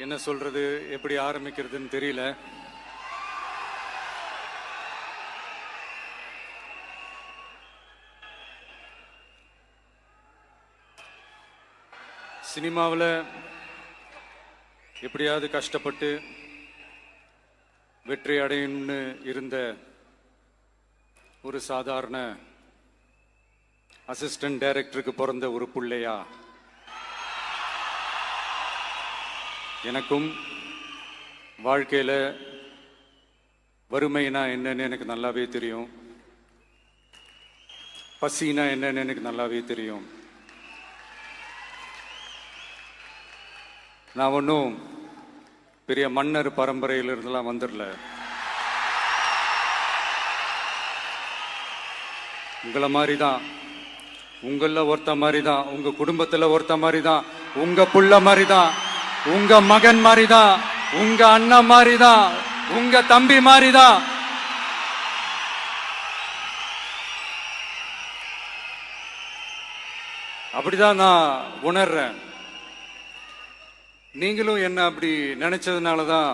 என்ன சொல்றது, எப்படி ஆரம்பிக்கிறதுன்னு தெரியல. சினிமாவில் எப்படியாவது கஷ்டப்பட்டு வெற்றி அடையணும்னு இருந்த ஒரு சாதாரண அசிஸ்டன்ட் டைரக்டருக்கு பிறந்த ஒரு பிள்ளையா எனக்கும் வாழ்க்கையில் வறுமைனா என்னன்னு எனக்கு நல்லாவே தெரியும், பசினா என்னன்னு எனக்கு நல்லாவே தெரியும். நான் ஒன்றும் பெரிய மன்னர் பரம்பரையிலிருந்துலாம் வந்துடல. உங்களை மாதிரி தான், உங்களில் ஒருத்த மாதிரி தான், உங்க குடும்பத்தில் ஒருத்த மாதிரி தான், உங்க புள்ள மாதிரி தான், உங்க மகன் மாதிரி தான், உங்க அண்ணன் மாதிரி தான், உங்க தம்பி மாதிரி தான். அப்படிதான் நான் உணர்றேன். நீங்களும் என்ன அப்படி நினைச்சதுனால தான்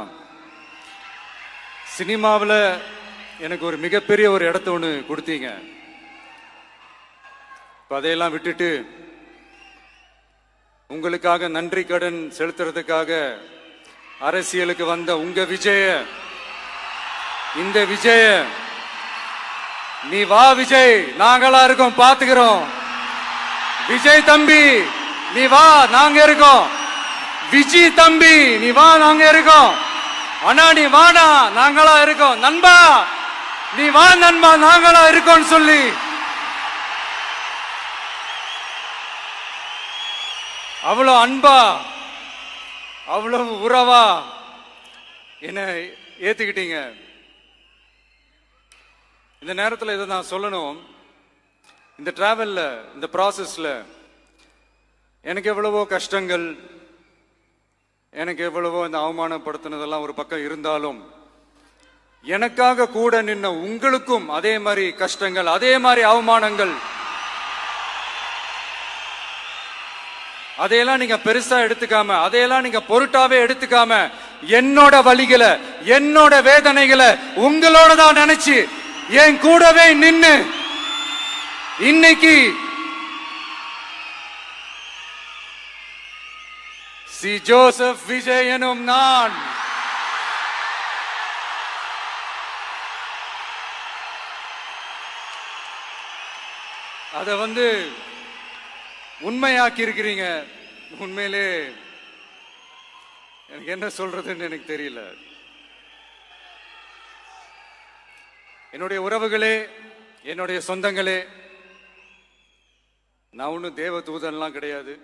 சினிமாவில் எனக்கு ஒரு மிகப்பெரிய ஒரு இடத்த ஒன்று கொடுத்தீங்க. இப்போ அதையெல்லாம் விட்டுட்டு உங்களுக்காக நன்றி கடன் செலுத்துறதுக்காக அரசியலுக்கு வந்த உங்க விஜய, இந்த விஜய, நீ வா விஜய், நாங்களா இருக்கோம், பாத்துக்கிறோம். விஜய் தம்பி நீ வா, நாங்க இருக்கோம். விஜய் தம்பி நீ வா, நாங்க இருக்கோம். அண்ணா நீ வாடா, நாங்களா இருக்கோம். நண்பா நீ வா நண்பா, நாங்களா இருக்கோம் சொல்லி அவ்வளவு அன்பா, அவ்வளவு உறவா என்ன ஏத்துக்கிட்டீங்க. இந்த நேரத்தில் இதை நான் சொல்லணும். இந்த டிராவல்ல, இந்த ப்ராசஸ்ல எனக்கு எவ்வளவோ கஷ்டங்கள், எனக்கு எவ்வளவோ இந்த அவமானப்படுத்தினதெல்லாம் ஒரு பக்கம் இருந்தாலும், எனக்காக கூட நின்ன உங்களுக்கும் அதே மாதிரி கஷ்டங்கள், அதே மாதிரி அவமானங்கள், அதையெல்லாம் நீங்க பெருசா எடுத்துக்காம, அதையெல்லாம் நீங்க பொருட்டாவே எடுத்துக்காம, என்னோட வலிகளை, என்னோட வேதனைகளை உங்களோட தான் நினைச்சு என் கூடவே நின்னு இன்னைக்கு சி ஜோசப் விஜய் எனும் நான் அதை உண்மையாக்கி இருக்கிறீங்க. உண்மையிலே எனக்கு என்ன சொல்றதுன்னு எனக்கு தெரியல. என்னுடைய உறவுகளே, என்னுடைய சொந்தங்களே, நான் ஒன்றும் தேவ தூதன்லாம் கிடையாது.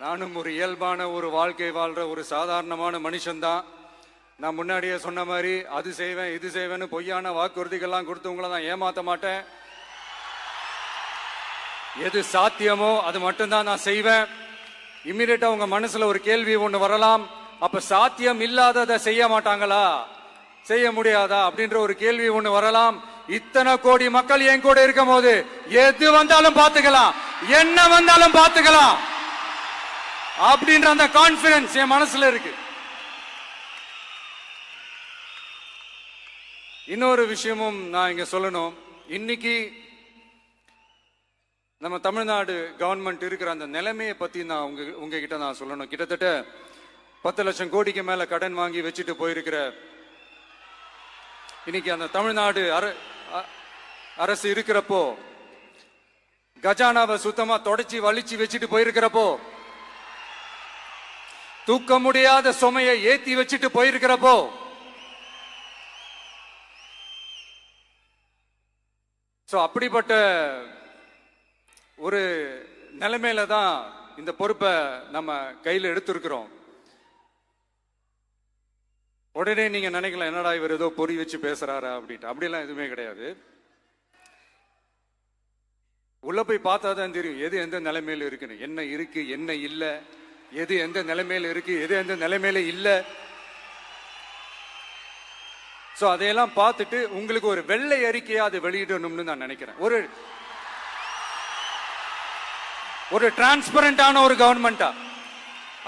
நானும் ஒரு இயல்பான ஒரு வாழ்க்கை வாழ்ற ஒரு சாதாரணமான மனுஷன்தான். நான் முன்னாடியே சொன்ன மாதிரி அது செய்வேன் இது செய்வேன்னு பொய்யான வாக்குறுதிகள்லாம் கொடுத்து உங்களை நான் ஏமாத்த மாட்டேன். எது சாத்தியமோ அது மட்டும்தான் நான் செய்வேன். இம்மிடியட்டா உங்க மனசுல ஒரு கேள்வி ஒண்ணு வரலாம், அப்ப சாத்தியம் இல்லாததை செய்ய மாட்டாங்களா, செய்ய முடியாதா அப்படின்ற ஒரு கேள்வி ஒண்ணு வரலாம். இத்தனை கோடி மக்கள் என் கூட இருக்கும் போது எது வந்தாலும் பாத்துக்கலாம், என்ன வந்தாலும் பாத்துக்கலாம் அப்படின்ற அந்த கான்பிடன்ஸ் என் மனசுல இருக்கு. இன்னொரு விஷயமும் நான் இங்க சொல்லணும். இன்னைக்கு நம்ம தமிழ்நாடு கவர்மெண்ட் இருக்கிற அந்த நிலைமையை பத்தி நான் உங்ககிட்ட நான் சொல்லணும். கிட்டத்தட்ட 10 லட்சம் கோடிக்கு மேல கடன் வாங்கி வச்சுட்டு போயிருக்கிற இன்னைக்கு அந்த தமிழ்நாடு அரசு இருக்கிறப்போ, கஜானாவை சுத்தமா தொடச்சி வலிச்சு வச்சுட்டு போயிருக்கிறப்போ, தூக்க முடியாத சுமையை ஏத்தி வச்சுட்டு போயிருக்கிறப்போ, அப்படிப்பட்ட ஒரு நிலைமையில தான் இந்த பொறுப்பை நம்ம கையில் எடுத்திருக்கிறோம். உடனே நீங்க நினைக்கலாம், என்னடா இவர் ஏதோ பொறி வச்சு பேசுறாரா அப்படின்ட்டு. அப்படிலாம் எதுவுமே கிடையாது. உள்ள போய் பார்த்தா தான் தெரியும் எது எந்த நிலைமையில இருக்குன்னு, என்ன இருக்கு என்ன இல்லை, எது எந்த நிலைமையில இருக்கு எது எந்த நிலைமையில இல்லை. அதையெல்லாம் பார்த்துட்டு உங்களுக்கு ஒரு வெள்ளை அறிக்கையா அதை வெளியிடணும்னு நான் நினைக்கிறேன். ஒரு டிரான்ஸ்பரண்டான ஒரு கவர்மெண்டா,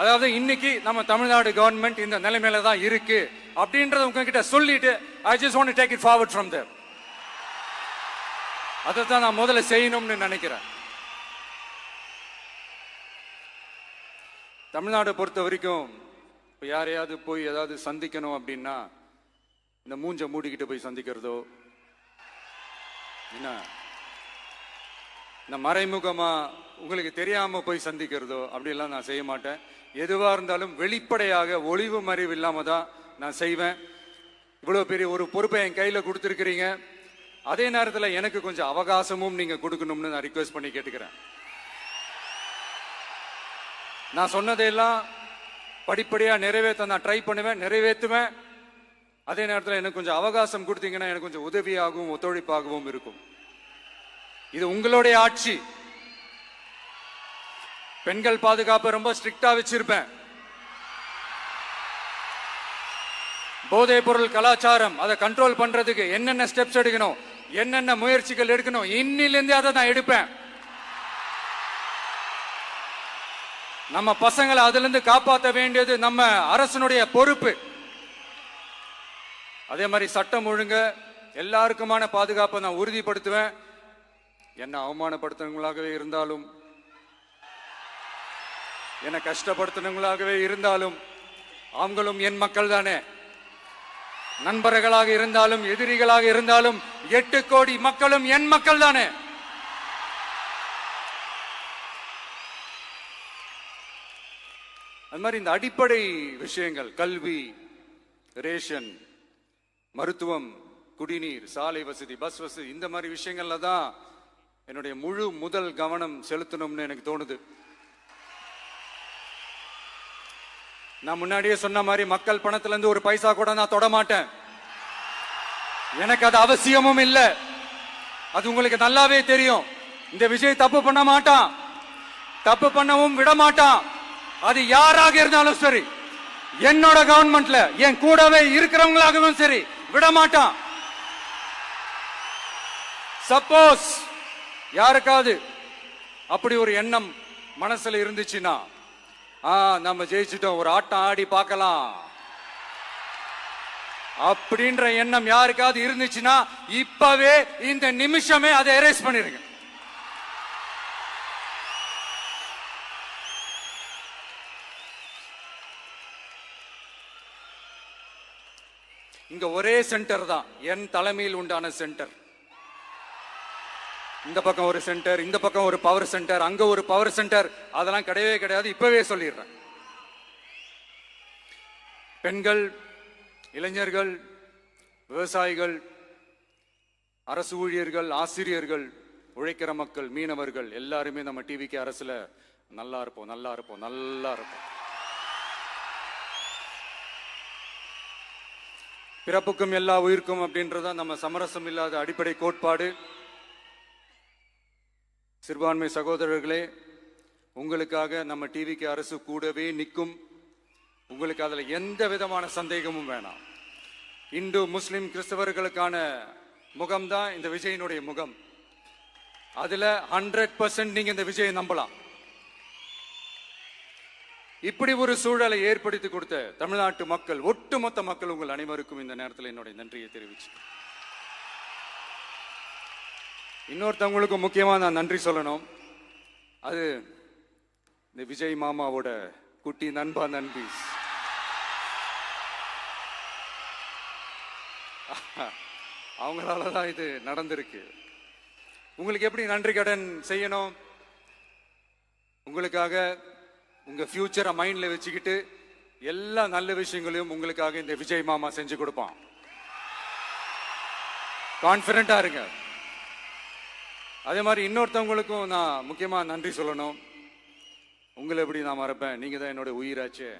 அதாவது இன்னைக்கு நம்ம தமிழ்நாடு கவர்மெண்ட் இந்த நிலைமையில தான் இருக்கு அப்படின்றத உங்ககிட்ட சொல்லிட்டு I just want to take it forward from there. அதை தான் நான் முதல்ல செய்யணும்னு நினைக்கிறேன். தமிழ்நாடை பொறுத்த வரைக்கும் இப்போ யாரையாவது போய் ஏதாவது சந்திக்கணும் அப்படின்னா இந்த மூஞ்ச மூடிக்கிட்டு போய் சந்திக்கிறதோ, என்ன இந்த மறைமுகமா உங்களுக்கு தெரியாம போய் சந்திக்கிறதோ அப்படிலாம் நான் செய்ய மாட்டேன். எதுவா இருந்தாலும் வெளிப்படையாக ஒளிவு மறைவு இல்லாம தான் நான் செய்வேன். இவ்வளவு பெரிய ஒரு பொறுப்பை என் கையில கொடுத்துருக்கிறீங்க. அதே நேரத்தில் எனக்கு கொஞ்சம் அவகாசமும் நீங்க கொடுக்கணும்னு நான் ரிக்வெஸ்ட் பண்ணி கேட்டுக்கிறேன். நான் சொன்னதையெல்லாம் படிப்படியா நிறைவேற்ற நான் ட்ரை பண்ணுவேன், நிறைவேற்றுவேன். அதே நேரத்தில் எனக்கு கொஞ்சம் அவகாசம் கொடுத்தீங்கன்னா எனக்கு கொஞ்சம் உதவியாகவும் ஒத்துழைப்பாகவும் இருக்கும். இது உங்களுடைய ஆட்சி. பெண்கள் பாதுகாப்பை ரொம்ப ஸ்ட்ரிக்டா வச்சிருப்பேன். போதைப் பொருள் கலாச்சாரம் அதை கண்ட்ரோல் பண்றதுக்கு என்னென்ன ஸ்டெப்ஸ் எடுக்கணும், என்னென்ன முயற்சிகள் எடுக்கணும், இன்னிலிருந்தே அதை நான் எடுப்பேன். நம்ம பசங்களை அதுல இருந்து காப்பாற்ற வேண்டியது நம்ம அரசனுடைய பொறுப்பு. அதே மாதிரி சட்டம் ஒழுங்கு எல்லாருக்குமான பாதுகாப்பை நான் உறுதிப்படுத்துவேன். என்ன அவமானப்படுத்துறவங்களாகவே இருந்தாலும், என்ன கஷ்டப்படுத்துறவங்களாகவே இருந்தாலும் அவங்களும் என் மக்கள் தானே. நண்பர்களாக இருந்தாலும் எதிரிகளாக இருந்தாலும் 8 கோடி மக்களும் என் மக்கள் தானே. அது மாதிரி இந்த அடிப்படை விஷயங்கள், கல்வி, ரேஷன், மருத்துவம், குடிநீர், சாலை வசதி, பஸ் வசதி, இந்த மாதிரி விஷயங்கள்ல தான் என்னுடைய முதல் கவனம் செலுத்தணும்னு எனக்கு தோணுது. நான் முன்னாடியே சொன்ன மாதிரி மக்கள் பணத்துல இருந்து ஒரு பைசா கூட நான் தொட மாட்டேன். எனக்கு அது அவசியமும் இல்லை. அது உங்களுக்கு நல்லாவே தெரியும். இந்த விஜய் தப்பு பண்ண மாட்டான், தப்பு பண்ணவும் விட மாட்டான். அது யாராக இருந்தாலும் சரி, என்னோட கவர்மெண்ட்ல என் கூடவே இருக்கிறவங்களாகவும் சரி விட மாட்டான். சப்போஸ் யாருக்காவது அப்படி ஒரு எண்ணம் மனசுல இருந்துச்சுன்னா, நம்ம ஜெயிச்சுட்டோம், ஒரு ஆட்டம் ஆடி பார்க்கலாம் அப்படின்ற எண்ணம் யாருக்காவது இருந்துச்சுன்னா இப்பவே இந்த நிமிஷமே அதை எரேஸ் பண்ணிருங்க. இங்க ஒரே சென்டர் தான், என் தலைமையில் உண்டான சென்டர். இந்த பக்கம் ஒரு சென்டர், இந்த பக்கம் ஒரு பவர் சென்டர், அங்க ஒரு பவர் சென்டர், அதெல்லாம் கிடையவே கிடையாது. இப்பவே சொல்லிடுறேன். பெண்கள், இளைஞர்கள், விவசாயிகள், அரசு ஊழியர்கள், ஆசிரியர்கள், உழைக்கிற மக்கள், மீனவர்கள் எல்லாருமே நம்ம டிவிக்கு அரசுல நல்லா இருப்போம், நல்லா இருப்போம், நல்லா இருப்போம். பிறப்புக்கும் எல்லா உயிர்க்கும் அப்படின்றத நம்ம சமரசம் இல்லாத அடிப்படை கோட்பாடு. சிறுபான்மை சகோதரர்களே, உங்களுக்காக நம்ம டிவிக்கு அரசு கூடவே நிற்கும். உங்களுக்கு அதுல எந்த விதமான சந்தேகமும் வேணாம். இந்து, முஸ்லிம், கிறிஸ்தவர்களுக்கான முகம்தான் இந்த விஜயினுடைய முகம். அதுல 100% நீங்க இந்த விஜயை நம்பலாம். இப்படி ஒரு சூழலை ஏற்படுத்தி கொடுத்த தமிழ்நாட்டு மக்கள், ஒட்டுமொத்த மக்கள், உங்கள் அனைவருக்கும் இந்த நேரத்தில் என்னுடைய நன்றியை தெரிவிச்சு, இன்னொருத்தவங்களுக்கு முக்கியமா நான் நன்றி சொல்லணும். அது இந்த விஜய் மாமாவோட குட்டி நண்பா, நண்பி. அவங்களாலதான் இது நடந்திருக்கு. உங்களுக்கு எப்படி நன்றி கடன் செய்யணும்? உங்களுக்காக உங்க ஃபியூச்சரை மைண்ட்ல வச்சுக்கிட்டு எல்லா நல்ல விஷயங்களையும் உங்களுக்காக இந்த விஜய் மாமா செஞ்சு கொடுப்பான். கான்பிடண்டா இருங்க. அதே மாதிரி இன்னொருத்தவங்களுக்கும் நான் முக்கியமா நன்றி சொல்லணும். உங்களை எப்படி நான் மறப்பேன்? நீங்க தான் என்னோட உயிராச்சே.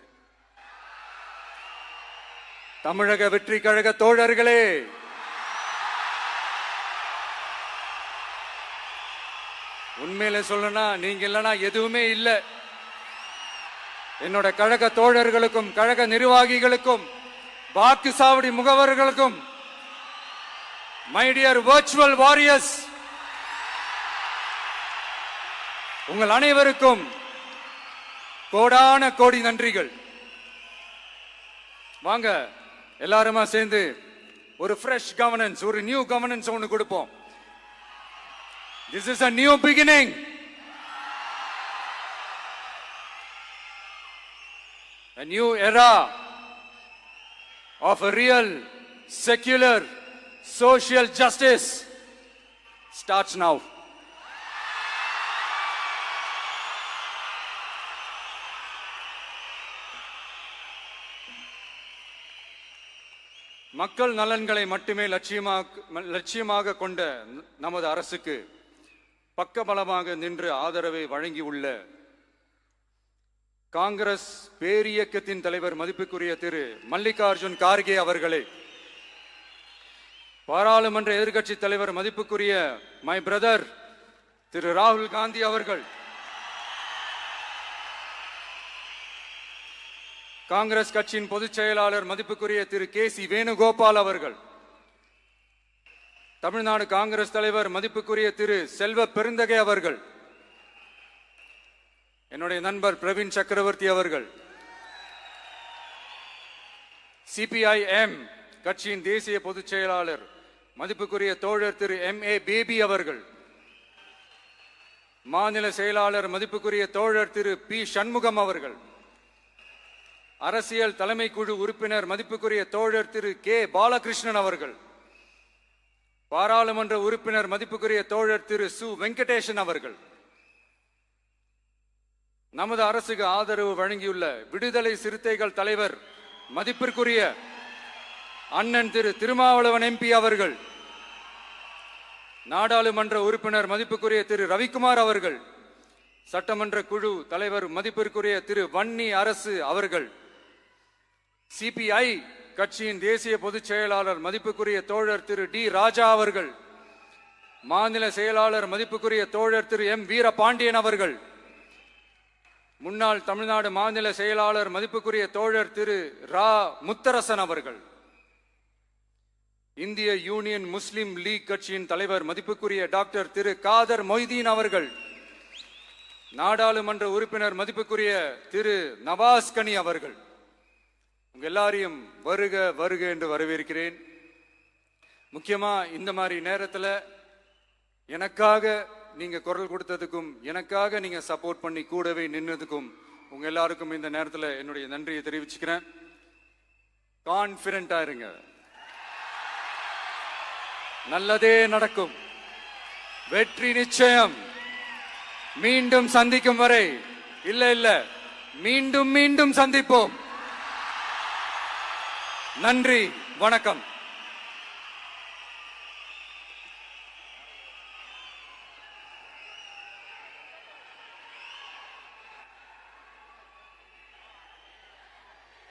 தமிழக வெற்றி கழக தோழர்களே, உண்மையில சொல்லணும்னா நீங்க இல்லைன்னா எதுவுமே இல்லை. என்னோட கழக தோழர்களுக்கும், கழக நிர்வாகிகளுக்கும், வாக்கு சாவடி முகவர்களுக்கும், மை டியர் வர்ச்சுவல் வாரியர்ஸ், உங்கள் அனைவருக்கும் கோடான கோடி நன்றிகள். வாங்க எல்லாருமா சேர்ந்து ஒரு ஃப்ரெஷ் கவர்னன்ஸ், ஒரு நியூ கவர்னன்ஸ் ஒன்னு கொடுப்போம். This is a new beginning. A new era of a real secular social justice starts now. மக்கள் நலன்களை மட்டுமே லட்சியமாக கொண்ட நமது அரசுக்கு பக்கபலமாக நின்று ஆதரவை வழங்கியுள்ள காங்கிரஸ் பேரியக்கத்தின் தலைவர் மதிப்புக்குரிய திரு மல்லிகார்ஜுன் கார்கே அவர்களே, பாராளுமன்ற எதிர்க்கட்சி தலைவர் மதிப்புக்குரிய மை பிரதர் திரு ராகுல் காந்தி அவர்கள், காங்கிரஸ் கட்சியின் பொதுச் செயலாளர் மதிப்புக்குரிய திரு கே.சி. வேணுகோபால் அவர்கள், தமிழ்நாடு காங்கிரஸ் தலைவர் மதிப்புக்குரிய திரு செல்வ பெருந்தகை அவர்கள், என்னுடைய நண்பர் பிரவீன் சக்கரவர்த்தி அவர்கள், சிபிஐஎம் கட்சியின் தேசிய பொதுச் செயலாளர் மதிப்புக்குரிய தோழர் திரு M.A. பேபி அவர்கள், மாநில செயலாளர் மதிப்புக்குரிய தோழர் திரு பி. சண்முகம் அவர்கள், அரசியல் தலைமை குழு உறுப்பினர் மதிப்புக்குரிய தோழர் திரு கே. பாலகிருஷ்ணன் அவர்கள், பாராளுமன்ற உறுப்பினர் மதிப்புக்குரிய தோழர் திரு சு. வெங்கடேசன் அவர்கள், நமது அரசுக்கு ஆதரவு வழங்கியுள்ள விடுதலை சிறுத்தைகள் தலைவர் மதிப்பிற்குரிய அண்ணன் திரு திருமாவளவன் MP அவர்கள், நாடாளுமன்ற உறுப்பினர் மதிப்புக்குரிய திரு ரவிக்குமார் அவர்கள், சட்டமன்ற குழு தலைவர் மதிப்பிற்குரிய திரு வன்னி அரசு அவர்கள், சிபிஐ கட்சியின் தேசிய பொதுச் செயலாளர் மதிப்புக்குரிய தோழர் திரு டி. ராஜா அவர்கள், மாநில செயலாளர் மதிப்புக்குரிய தோழர் திரு M. வீரபாண்டியன் அவர்கள், முன்னாள் தமிழ்நாடு மாநில செயலாளர் மதிப்புக்குரிய தோழர் திரு ரா. முத்தரசன் அவர்கள், இந்திய யூனியன் முஸ்லிம் லீக் கட்சியின் தலைவர் மதிப்புக்குரிய டாக்டர் திரு காதர் மொய்தீன் அவர்கள், நாடாளுமன்ற உறுப்பினர் மதிப்புக்குரிய திரு நவாஸ் கனி அவர்கள், உங்க எல்லாரையும் வருக வருக என்று வரவேற்கிறேன். முக்கியமா இந்த மாதிரி நேரத்தில் எனக்காக நீங்க குரல் கொடுத்ததுக்கும், எனக்காக நீங்க சப்போர்ட் பண்ணி கூடவே நின்னதுக்கும் உங்க எல்லாருக்கும் இந்த நேரத்தில் என்னுடைய நன்றியை தெரிவிச்சுக்கிறேன். கான்பிடென்டா இருங்க, நல்லதே நடக்கும், வெற்றி நிச்சயம். மீண்டும் சந்திக்கும் வரை இல்ல மீண்டும் மீண்டும் சந்திப்போம். நன்றி, வணக்கம்.